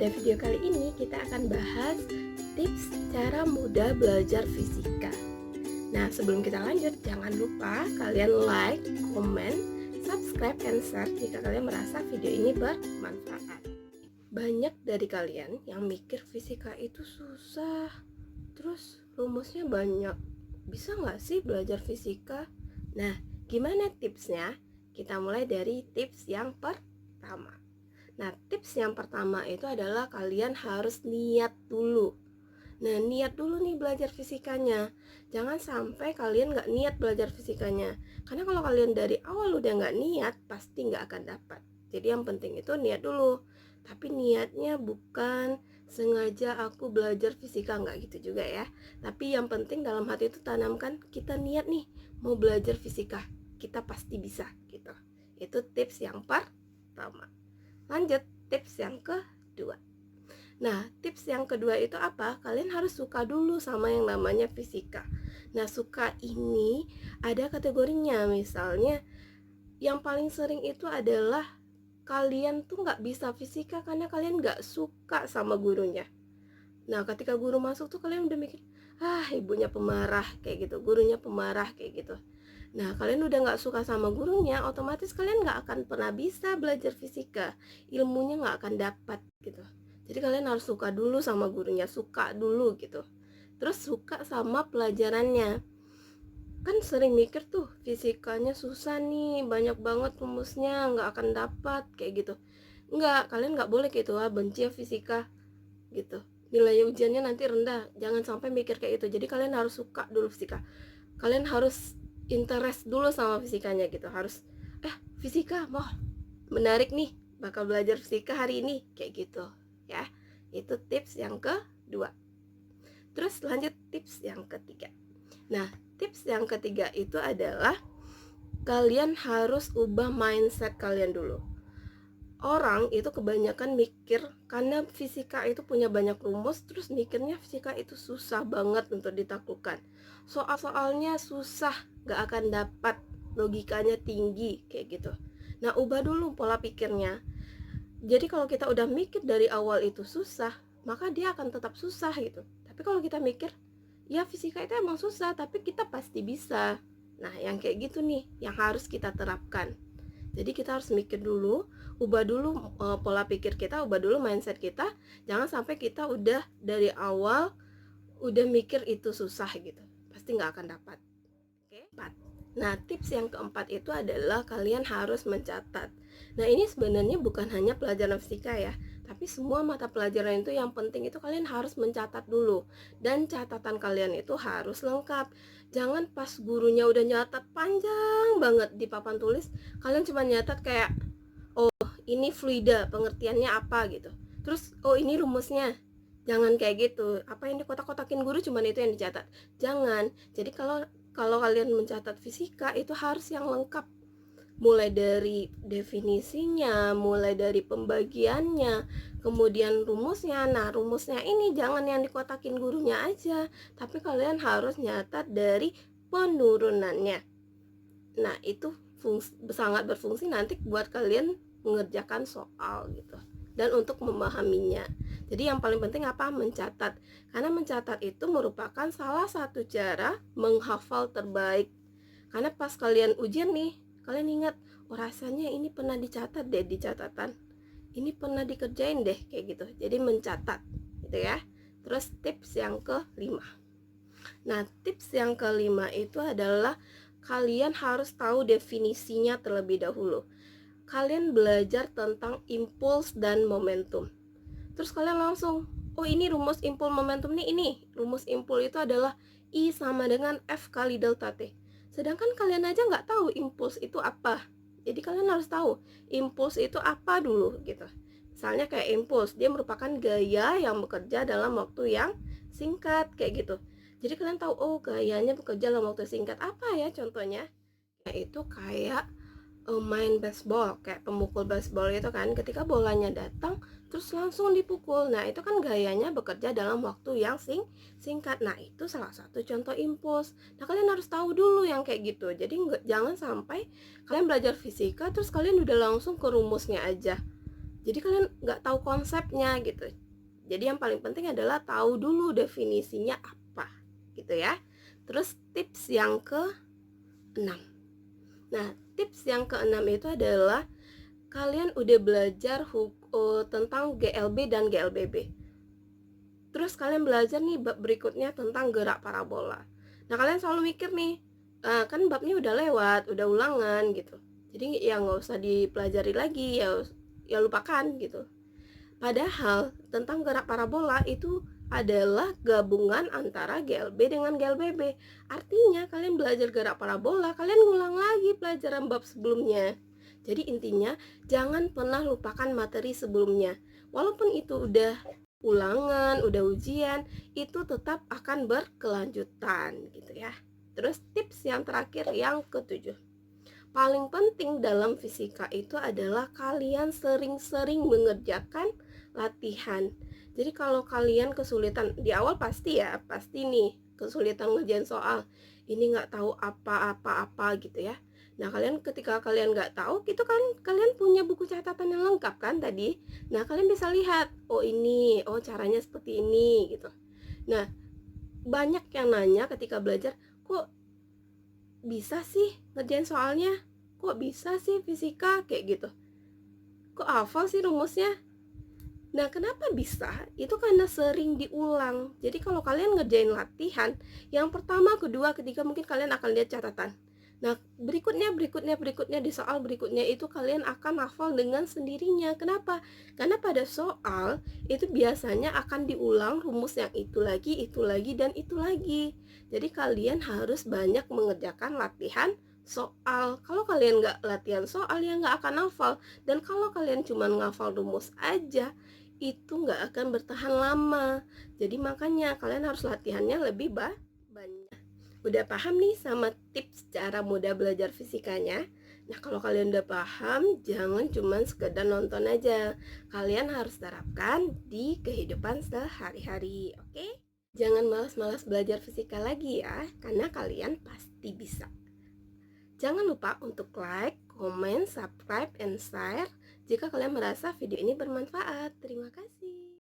Pada video kali ini kita akan bahas tips cara mudah belajar fisika. Nah, sebelum kita lanjut, jangan lupa kalian like, comment, subscribe, and share jika kalian merasa video ini bermanfaat. Banyak dari kalian yang mikir fisika itu susah, terus rumusnya banyak. Bisa nggak sih belajar fisika? Nah, gimana tipsnya? Kita mulai dari tips yang pertama. Nah, tips yang pertama itu adalah kalian harus niat dulu. Nah, niat dulu nih belajar fisikanya. Jangan sampai kalian nggak niat belajar fisikanya. Karena kalau kalian dari awal udah nggak niat, pasti nggak akan dapat. Jadi yang penting itu niat dulu. Tapi niatnya bukan sengaja aku belajar fisika, nggak gitu juga ya. Tapi yang penting dalam hati itu tanamkan, kita niat nih mau belajar fisika. Kita pasti bisa gitu. Itu tips yang pertama. Lanjut, tips yang kedua. Nah, tips yang kedua itu apa? Kalian harus suka dulu sama yang namanya fisika. Nah, suka ini ada kategorinya. Misalnya, yang paling sering itu adalah kalian tuh nggak bisa fisika karena kalian nggak suka sama gurunya. Nah, ketika guru masuk tuh kalian udah mikir, ibunya pemarah kayak gitu, gurunya pemarah kayak gitu. Nah, kalian udah nggak suka sama gurunya, otomatis kalian nggak akan pernah bisa belajar fisika. Ilmunya nggak akan dapat gitu. Jadi kalian harus suka dulu sama gurunya, suka dulu gitu. Terus suka sama pelajarannya. Kan sering mikir tuh, fisikanya susah nih, banyak banget rumusnya, nggak akan dapat kayak gitu. Nggak, kalian nggak boleh gitu, benci fisika gitu. Nilai ujiannya nanti rendah. Jangan sampai mikir kayak itu. Jadi kalian harus suka dulu fisika. Kalian harus interest dulu sama fisikanya gitu. Harus fisika mau menarik nih, bakal belajar fisika hari ini kayak gitu ya. Itu tips yang kedua. Terus lanjut tips yang ketiga. Nah, tips yang ketiga itu adalah kalian harus ubah mindset kalian dulu. Orang itu kebanyakan mikir karena fisika itu punya banyak rumus, terus mikirnya fisika itu susah banget untuk ditaklukkan. Soal-soalnya susah, gak akan dapat, logikanya tinggi kayak gitu. Nah, ubah dulu pola pikirnya. Jadi kalau kita udah mikir dari awal itu susah, maka dia akan tetap susah gitu. Tapi kalau kita mikir, ya fisika itu emang susah, tapi kita pasti bisa. Nah, yang kayak gitu nih yang harus kita terapkan. Jadi kita harus mikir dulu, ubah dulu pola pikir kita, ubah dulu mindset kita. Jangan sampai kita udah dari awal udah mikir itu susah gitu, pasti nggak akan dapat. Oke, 4. Nah, tips yang keempat itu adalah kalian harus mencatat. Nah, ini sebenarnya bukan hanya pelajaran fisika ya, tapi semua mata pelajaran itu yang penting itu kalian harus mencatat dulu. Dan catatan kalian itu harus lengkap. Jangan pas gurunya udah nyatat panjang banget di papan tulis, kalian cuma nyatat kayak, oh ini fluida, pengertiannya apa gitu. Terus, oh ini rumusnya. Jangan kayak gitu. Apa yang dikotak-kotakin guru cuman itu yang dicatat. Jangan. Jadi kalau kalian mencatat fisika itu harus yang lengkap. Mulai dari definisinya, mulai dari pembagiannya, kemudian rumusnya. Nah, rumusnya ini jangan yang dikotakin gurunya aja, tapi kalian harus nyatat dari penurunannya. Nah, itu sangat berfungsi nanti buat kalian mengerjakan soal gitu, dan untuk memahaminya. Jadi yang paling penting apa? Mencatat. Karena mencatat itu merupakan salah satu cara menghafal terbaik. Karena pas kalian ujian nih, kalian ingat, oh rasanya ini pernah dicatat deh di catatan, ini pernah dikerjain deh kayak gitu. Jadi mencatat gitu ya. Terus tips yang kelima. Nah, tips yang kelima itu adalah kalian harus tahu definisinya terlebih dahulu. Kalian belajar tentang impuls dan momentum. Terus kalian langsung, oh ini rumus impul momentum nih, ini rumus impul itu adalah I sama dengan F kali delta T. Sedangkan kalian aja nggak tahu impuls itu apa. Jadi kalian harus tahu impuls itu apa dulu gitu. Misalnya kayak impuls, dia merupakan gaya yang bekerja dalam waktu yang singkat kayak gitu. Jadi kalian tahu, oh gayanya bekerja dalam waktu singkat. Apa ya contohnya? Yaitu kayak main baseball, kayak pemukul baseball itu kan, ketika bolanya datang terus langsung dipukul. Nah, itu kan gayanya bekerja dalam waktu yang singkat. Nah, itu salah satu contoh impuls. Nah, kalian harus tahu dulu yang kayak gitu. Jadi jangan sampai kalian belajar fisika terus kalian udah langsung ke rumusnya aja. Jadi kalian nggak tahu konsepnya gitu. Jadi yang paling penting adalah tahu dulu definisinya apa gitu ya. Terus tips yang ke-6. Nah, tips yang ke-6 itu adalah kalian udah belajar tentang GLB dan GLBB. Terus kalian belajar nih bab berikutnya tentang gerak parabola. Nah, kalian selalu mikir nih, kan babnya udah lewat, udah ulangan gitu. Jadi ya nggak usah dipelajari lagi, ya lupakan gitu. Padahal tentang gerak parabola itu adalah gabungan antara GLB dengan GLBB. Artinya kalian belajar gerak parabola, kalian ngulang lagi pelajaran bab sebelumnya. Jadi intinya jangan pernah lupakan materi sebelumnya. Walaupun itu udah ulangan, udah ujian, itu tetap akan berkelanjutan gitu ya. Terus tips yang terakhir yang ke-7. Paling penting dalam fisika itu adalah kalian sering-sering mengerjakan latihan. Jadi kalau kalian kesulitan di awal pasti nih kesulitan ngerjain soal. Ini nggak tahu apa-apa gitu ya. Nah, ketika kalian nggak tahu, itu kan kalian punya buku catatan yang lengkap kan tadi. Nah, kalian bisa lihat, oh caranya seperti ini gitu. Nah, banyak yang nanya ketika belajar, kok bisa sih ngerjain soalnya? Kok bisa sih fisika kayak gitu? Kok hafal sih rumusnya? Nah, kenapa bisa? Itu karena sering diulang. Jadi kalau kalian ngerjain latihan, yang pertama, kedua, ketiga mungkin kalian akan lihat catatan. Nah, berikutnya di soal berikutnya itu kalian akan hafal dengan sendirinya. Kenapa? Karena pada soal itu biasanya akan diulang rumus yang itu lagi, dan itu lagi. Jadi kalian harus banyak mengerjakan latihan soal. Kalau kalian nggak latihan soal, ya nggak akan hafal. Dan kalau kalian cuma ngafal rumus aja, itu nggak akan bertahan lama. Jadi makanya kalian harus latihannya lebih banyak. Udah paham nih sama tips cara mudah belajar fisikanya? Nah, kalau kalian udah paham, jangan cuma sekedar nonton aja. Kalian harus terapkan di kehidupan sehari-hari, oke? Jangan malas-malas belajar fisika lagi ya, karena kalian pasti bisa. Jangan lupa untuk like, comment, subscribe, and share jika kalian merasa video ini bermanfaat. Terima kasih.